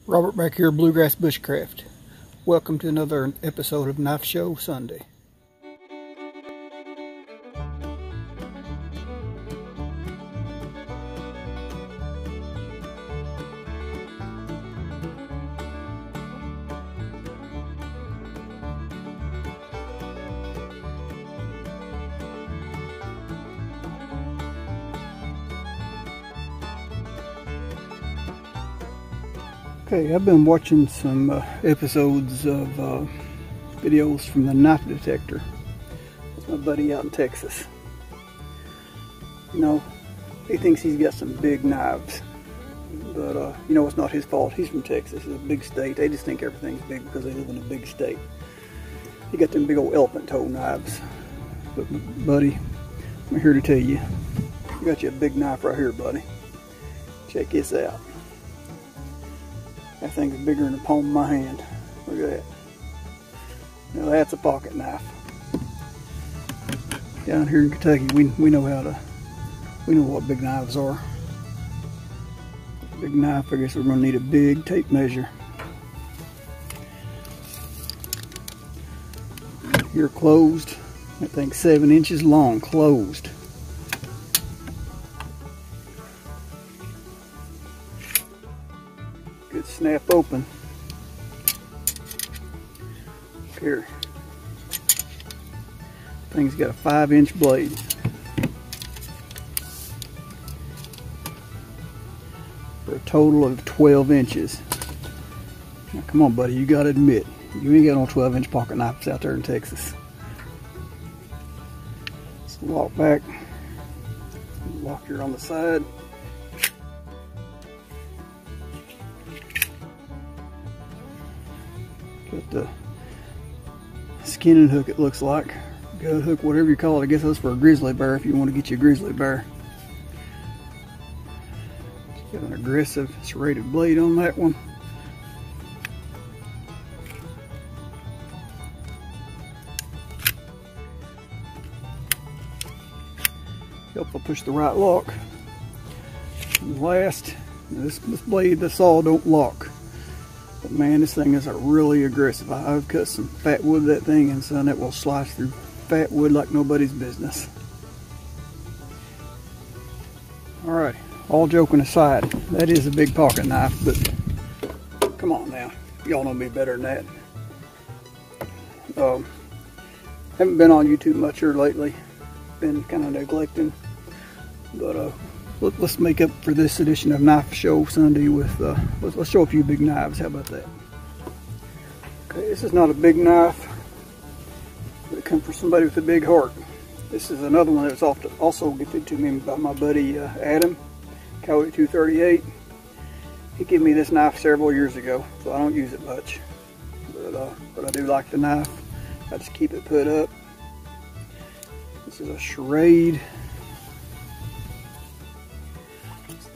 Robert back here, Bluegrass Bushcraft. Welcome to another episode of Knife Show Sunday. Okay, I've been watching some episodes of videos from the Knife Detector. That's my buddy out in Texas. You know, he thinks he's got some big knives, but you know, it's not his fault. He's from Texas. It's a big state. They just think everything's big because they live in a big state. He got them big old elephant toe knives. But buddy, I'm here to tell you, I got you a big knife right here, buddy. Check this out. That thing's bigger than the palm of my hand. Look at that. Now that's a pocket knife. Down here in Kentucky, we know what big knives are. Big knife, I guess we're gonna need a big tape measure. Here closed. That thing's 7 inches long, closed. Good snap open. Here. Thing's got a 5-inch blade. For a total of 12 inches. Now come on, buddy, you gotta admit, you ain't got no 12-inch pocket knives out there in Texas. Let's walk back. Walk here on the side. Got the skinning hook, it looks like. Gut hook, whatever you call it. I guess that's for a grizzly bear if you want to get you a grizzly bear. Got an aggressive serrated blade on that one. Help if I push the right lock. And last, this blade, the saw don't lock. But man, this thing is really aggressive. I've cut some fat wood with that thing, and son, it will slice through fat wood like nobody's business. Alright, all joking aside, that is a big pocket knife, but come on now, y'all know me better than that. Haven't been on YouTube much here lately, been kind of neglecting, but let's make up for this edition of Knife Show Sunday with, let's show a few big knives. How about that? Okay, this is not a big knife, but it comes from somebody with a big heart. This is another one that was also gifted to me by my buddy Adam, Coyote 238. He gave me this knife several years ago, so I don't use it much. But I do like the knife. I just keep it put up. This is a Schrade.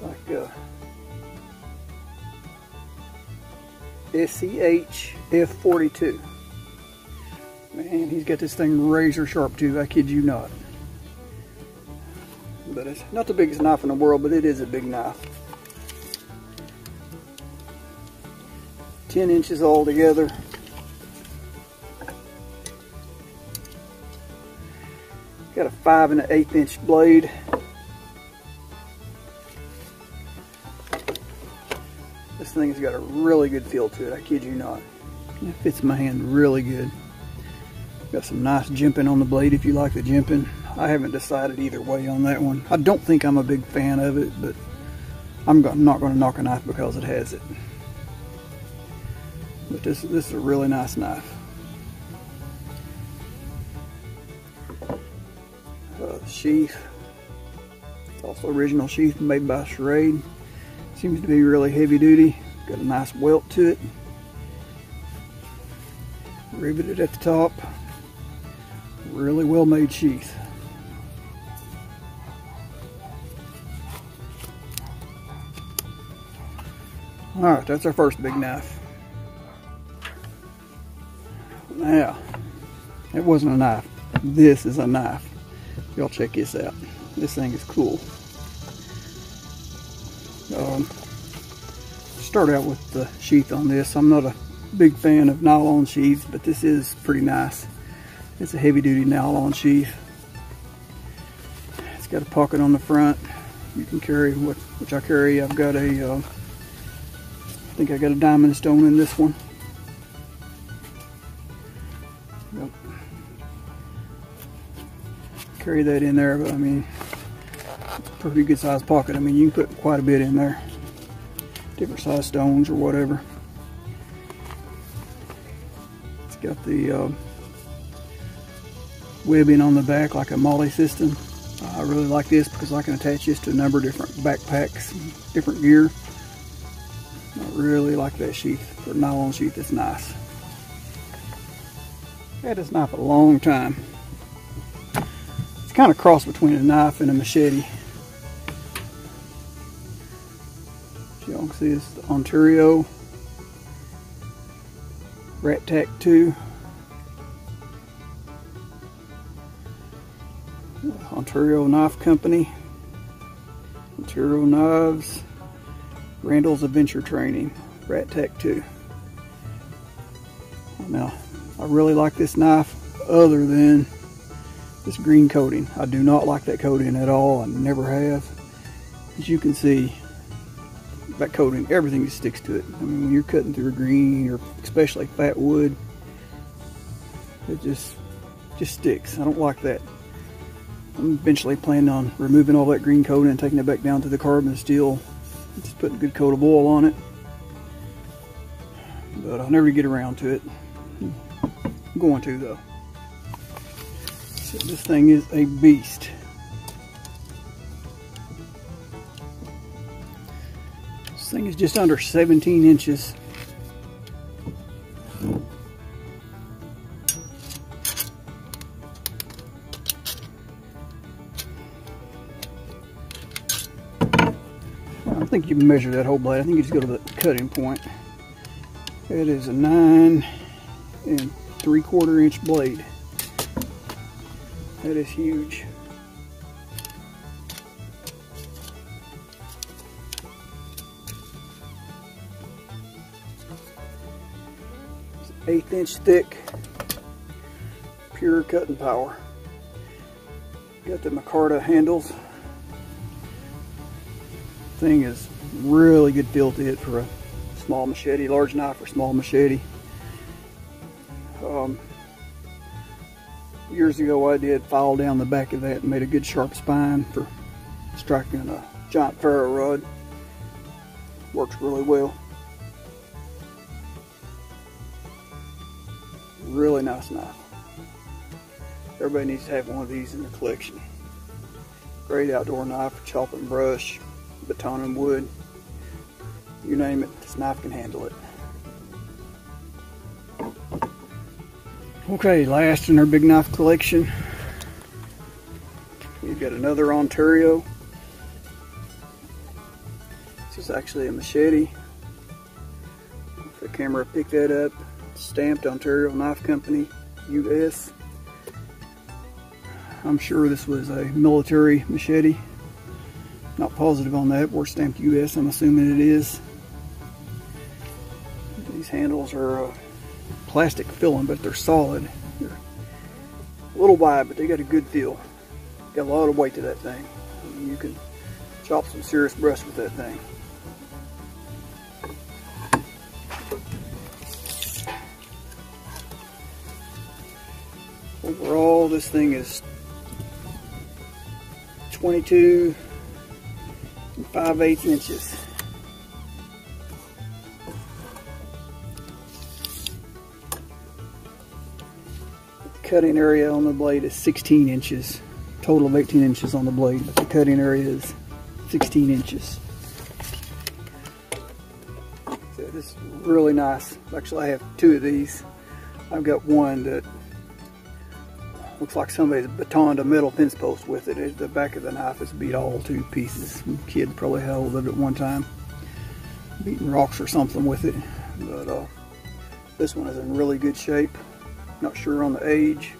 Like SCH F42. Man, he's got this thing razor sharp too, I kid you not. But it's not the biggest knife in the world, but it is a big knife. 10 inches all together. Got a 5 1/8 inch blade. This thing's got a really good feel to it, I kid you not. It fits my hand really good. Got some nice jimping on the blade if you like the jimping. I haven't decided either way on that one. I don't think I'm a big fan of it, but I'm not going to knock a knife because it has it. But this is a really nice knife. The sheath. It's also original sheath made by Schrade. Seems to be really heavy duty. Got a nice welt to it. Riveted at the top. Really well made sheath. Alright, that's our first big knife. Now, it wasn't a knife. This is a knife. Y'all check this out. This thing is cool. start out with the sheath on this. I'm not a big fan of nylon sheaths, but this is pretty nice. It's a heavy-duty nylon sheath. It's got a pocket on the front. You can carry which I carry. I've got a, I think I got a diamond stone in this one. Yep. Carry that in there, but I mean, it's a pretty good sized pocket. I mean, you can put quite a bit in there. Different size stones or whatever. It's got the webbing on the back like a MOLLE system. I really like this because I can attach this to a number of different backpacks, different gear. I really like that sheath. For a nylon sheath, it's nice. I've had this knife a long time. It's kind of cross between a knife and a machete. As y'all can see, it's the Ontario Rat Tack 2. Ontario Knife Company, Ontario Knives, Randall's Adventure Training, Rat Tack 2. Now, I really like this knife other than this green coating. I do not like that coating at all. I never have. As you can see, that coating, everything just sticks to it. I mean, when you're cutting through a green, or especially fat wood, it just sticks. I don't like that. I'm eventually planning on removing all that green coating and taking it back down to the carbon steel. Just putting a good coat of oil on it. But I'll never get around to it. I'm going to though. So this thing is a beast. This thing is just under 17 inches. I don't think you can measure that whole blade. I think you just go to the cutting point. It is a 9 3/4 inch blade. That is huge. It's 1/8 inch thick, pure cutting power. Got the micarta handles. Thing is really good feel to it for a small machete, large knife or small machete. Years ago I did file down the back of that and made a good sharp spine for striking a giant ferro rod. Works really well. Really nice knife. Everybody needs to have one of these in their collection. Great outdoor knife for chopping brush, batoning wood, you name it, this knife can handle it. Okay, last in our big knife collection, we've got another Ontario. This is actually a machete. If the camera picked that up, stamped Ontario Knife Company, US. I'm sure this was a military machete. Not positive on that, we're stamped US, I'm assuming it is. These handles are plastic filling, but they're solid. They're a little wide, but they got a good feel. Got a lot of weight to that thing. I mean, you can chop some serious brush with that thing. Overall, this thing is 22 5/8 inches. The cutting area on the blade is 16 inches. Total of 18 inches on the blade, but the cutting area is 16 inches. So this is really nice. Actually, I have two of these. I've got one that looks like somebody's batoned a metal fence post with it. The back of the knife is beat all to pieces. Some kid probably had hold of it at one time, beating rocks or something with it. But this one is in really good shape. Not sure on the age,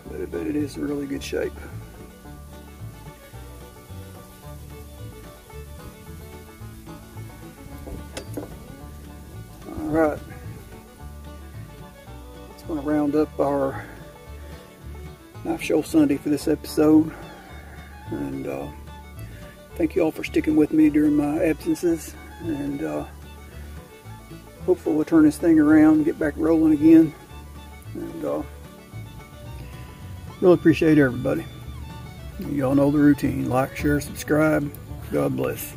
but it is in really good shape. Alright. It's going to round up our Knife Show Sunday for this episode. And thank you all for sticking with me during my absences. And hopefully we'll turn this thing around and get back rolling again. And really appreciate everybody. You all know the routine. Like, share, subscribe. God bless.